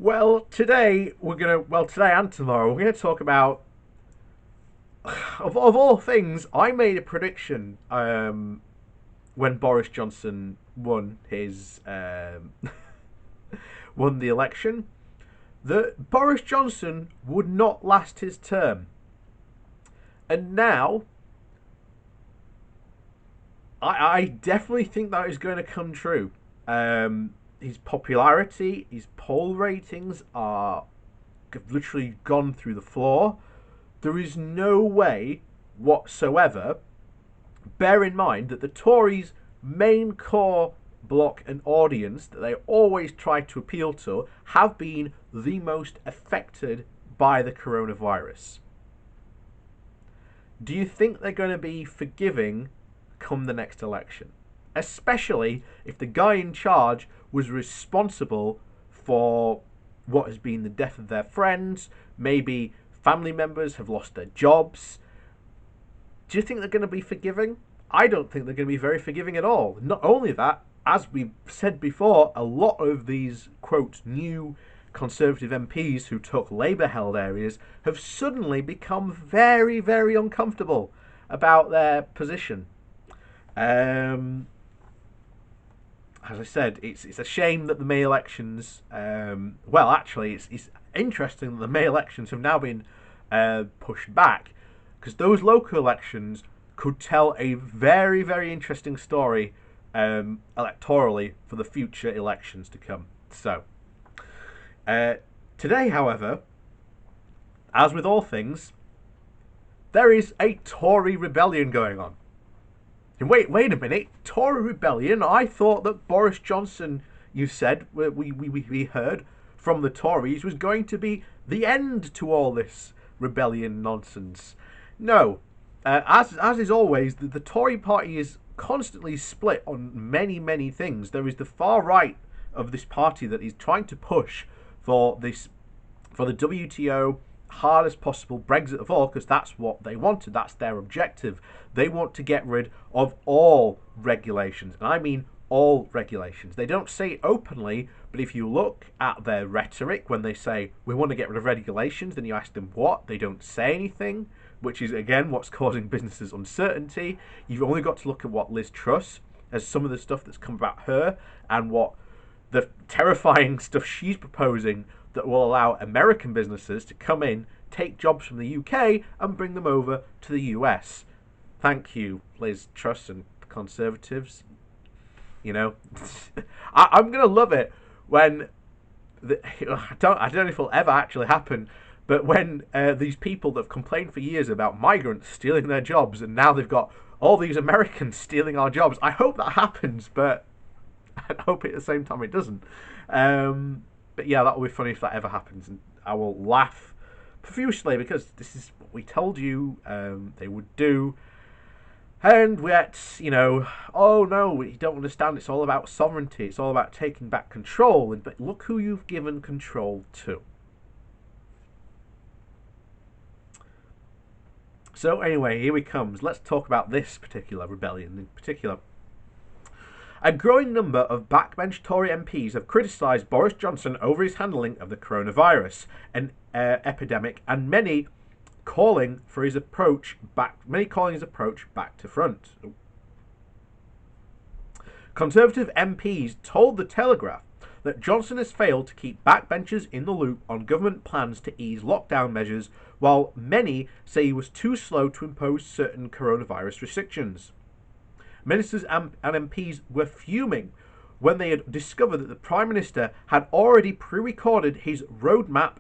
Well, today and tomorrow, we're gonna talk about, of all things, I made a prediction when Boris Johnson won the election that Boris Johnson would not last his term, and now I definitely think that is going to come true. His popularity, his poll ratings are have literally gone through the floor. There is no way whatsoever. Bear in mind that the Tories' main core bloc and audience that they always try to appeal to have been the most affected by the coronavirus. Do you think they're going to be forgiving come the next election? Especially if the guy in charge was responsible for what has been the death of their friends, maybe family members have lost their jobs. Do you think they're going to be forgiving? I don't think they're going to be very forgiving at all. Not only that, as we said before, a lot of these, quote, new Conservative MPs who took Labour-held areas have suddenly become very, very uncomfortable about their position. As I said, it's a shame that the May elections. Actually, it's interesting that the May elections have now been pushed back because those local elections could tell a very, very interesting story electorally for the future elections to come. So, today, however, as with all things, there is a Tory rebellion going on. And wait a minute, Tory rebellion? I thought that Boris Johnson, you said, we heard from the Tories, was going to be the end to all this rebellion nonsense. No, as is always, the Tory party is constantly split on many, many things. There is the far right of this party that is trying to push for the WTO hardest possible Brexit of all, because that's what they wanted. That's their objective. They want to get rid of all regulations, and I mean all regulations. They don't say it openly, but if you look at their rhetoric when they say we want to get rid of regulations, then you ask them what, they don't say anything, which is again what's causing businesses uncertainty. You've only got to look at what Liz Truss, as some of the stuff that's come about her, and what the terrifying stuff she's proposing that will allow American businesses to come in, take jobs from the UK, and bring them over to the US. Thank you, Liz Truss and Conservatives. You know, I'm gonna love it when I don't know if it'll ever actually happen, but when these people that have complained for years about migrants stealing their jobs, and now they've got all these Americans stealing our jobs. I hope that happens, but I hope at the same time it doesn't. But yeah, that will be funny if that ever happens, and I will laugh profusely because this is what we told you they would do. And yet, oh no, you don't understand. It's all about sovereignty. It's all about taking back control. But look who you've given control to. So anyway, here he comes. Let's talk about this particular rebellion in particular. A growing number of backbench Tory MPs have criticised Boris Johnson over his handling of the coronavirus epidemic, and many calling his approach back to front. Conservative MPs told The Telegraph that Johnson has failed to keep backbenchers in the loop on government plans to ease lockdown measures, while many say he was too slow to impose certain coronavirus restrictions. Ministers and MPs were fuming when they had discovered that the Prime Minister had already pre-recorded his roadmap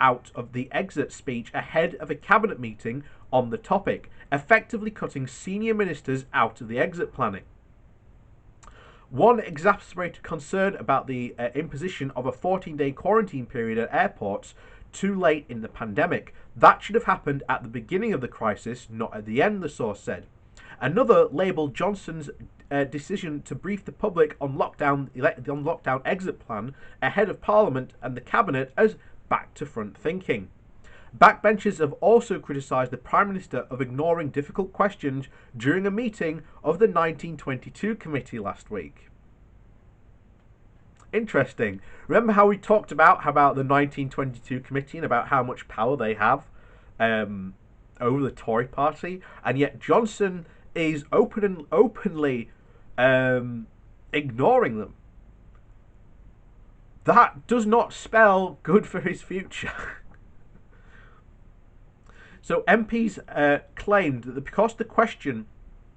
out of the exit speech ahead of a cabinet meeting on the topic, effectively cutting senior ministers out of the exit planning. One exacerbated concern about the imposition of a 14-day quarantine period at airports too late in the pandemic. That should have happened at the beginning of the crisis, not at the end, the source said. Another labelled Johnson's decision to brief the public on lockdown exit plan ahead of Parliament and the Cabinet as back-to-front thinking. Backbenchers have also criticised the Prime Minister of ignoring difficult questions during a meeting of the 1922 committee last week. Interesting. Remember how we talked about the 1922 committee and about how much power they have um, over the Tory party, and yet Johnson is openly ignoring them. That does not spell good for his future. So MPs claimed that because the question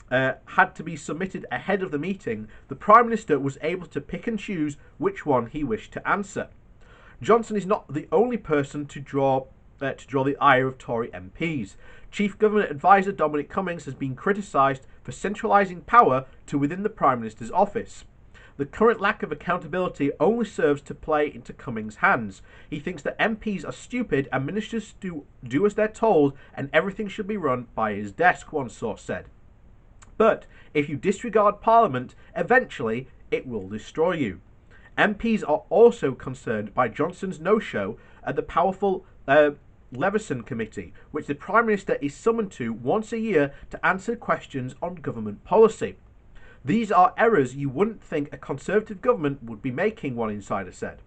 had to be submitted ahead of the meeting, the Prime Minister was able to pick and choose which one he wished to answer. Johnson is not the only person to draw the ire of Tory MPs. Chief Government Advisor Dominic Cummings has been criticised for centralising power to within the Prime Minister's office. The current lack of accountability only serves to play into Cummings' hands. He thinks that MPs are stupid and ministers do as they're told and everything should be run by his desk, one source said. But if you disregard Parliament, eventually it will destroy you. MPs are also concerned by Johnson's no-show at the powerful Leveson Committee, which the Prime Minister is summoned to once a year to answer questions on government policy. These are errors you wouldn't think a Conservative government would be making, one insider said.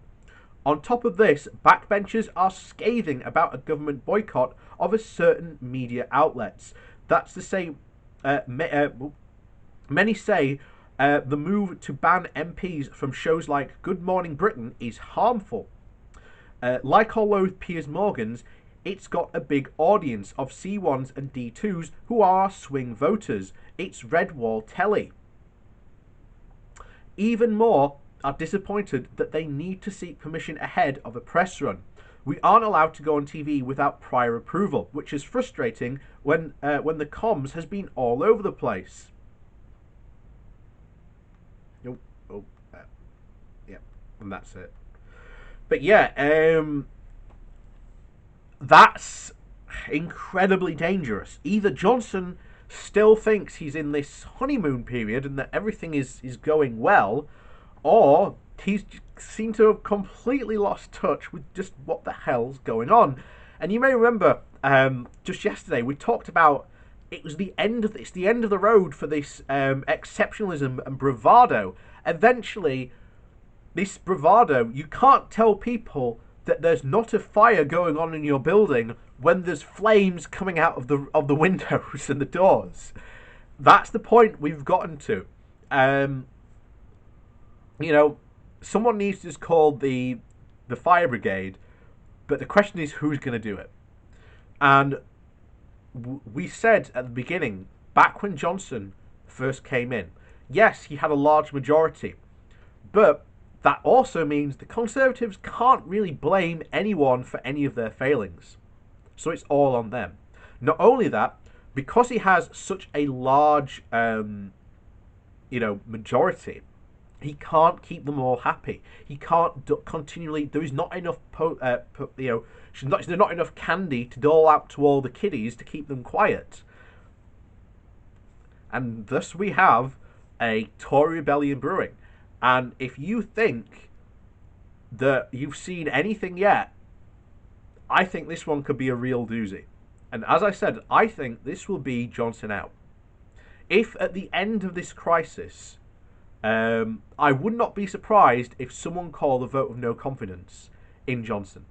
On top of this, backbenchers are scathing about a government boycott of a certain media outlets. That's to say, many say the move to ban MPs from shows like Good Morning Britain is harmful. Like or loathe Piers Morgan's, it's got a big audience of C1s and D2s who are swing voters. It's red wall telly. Even more are disappointed that they need to seek permission ahead of a press run. We aren't allowed to go on TV without prior approval, which is frustrating when the comms has been all over the place. Yeah, and that's it. But yeah, that's incredibly dangerous. Either Johnson still thinks he's in this honeymoon period and that everything is going well, or he's seemed to have completely lost touch with just what the hell's going on. And you may remember just yesterday we talked about it's the end of the road for this exceptionalism and bravado. Eventually, this bravado, you can't tell people that there's not a fire going on in your building when there's flames coming out of the windows and the doors. That's the point we've gotten to. Someone needs to just call the fire brigade, but the question is who's going to do it. And we said at the beginning, back when Johnson first came in, yes, he had a large majority, but that also means the Conservatives can't really blame anyone for any of their failings. So it's all on them. Not only that, because he has such a large, majority, he can't keep them all happy. He can't continually. There is not enough, there's not enough candy to dole out to all the kiddies to keep them quiet. And thus we have a Tory rebellion brewing. And if you think that you've seen anything yet, I think this one could be a real doozy. And as I said, I think this will be Johnson out. If at the end of this crisis, I would not be surprised if someone called a vote of no confidence in Johnson.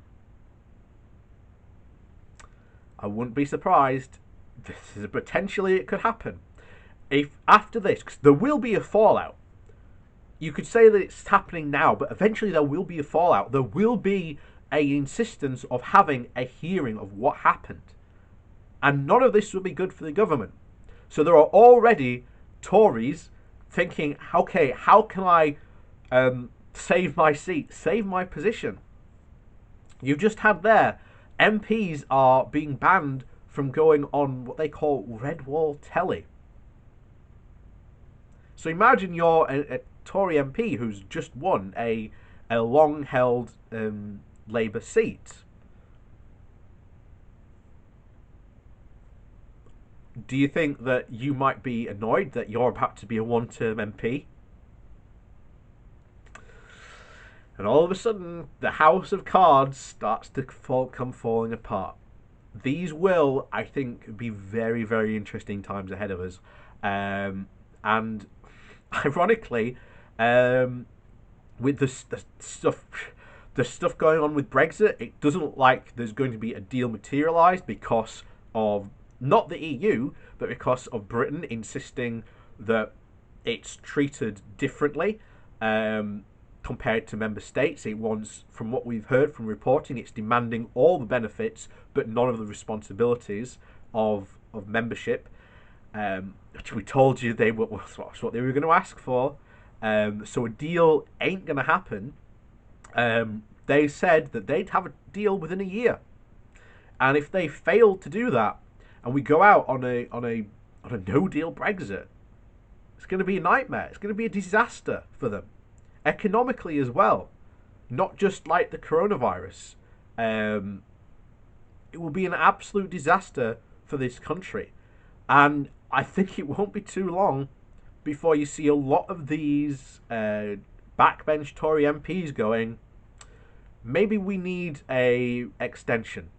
I wouldn't be surprised. This is potentially it could happen. If after this, because there will be a fallout. You could say that it's happening now, but eventually there will be a fallout. There will be an insistence of having a hearing of what happened. And none of this will be good for the government. So there are already Tories thinking, okay, how can I save my seat, save my position? You've just had there, MPs are being banned from going on what they call red wall telly. So imagine you're a Tory MP who's just won a long-held Labour seat. Do you think that you might be annoyed that you're about to be a one-term MP? And all of a sudden, the house of cards starts to come falling apart. These will, I think, be very, very interesting times ahead of us. And ironically, with the stuff going on with Brexit, it doesn't look like there's going to be a deal materialised because of not the EU, but because of Britain insisting that it's treated differently compared to member states. It wants, from what we've heard from reporting, it's demanding all the benefits but none of the responsibilities of membership. Which we told you that's what they were going to ask for. So a deal ain't going to happen. They said that they'd have a deal within a year, and if they fail to do that, and we go out on a no deal Brexit, it's going to be a nightmare. It's going to be a disaster for them, economically as well, not just like the coronavirus. It will be an absolute disaster for this country, and I think it won't be too long before you see a lot of these backbench Tory MPs going, maybe we need a extension.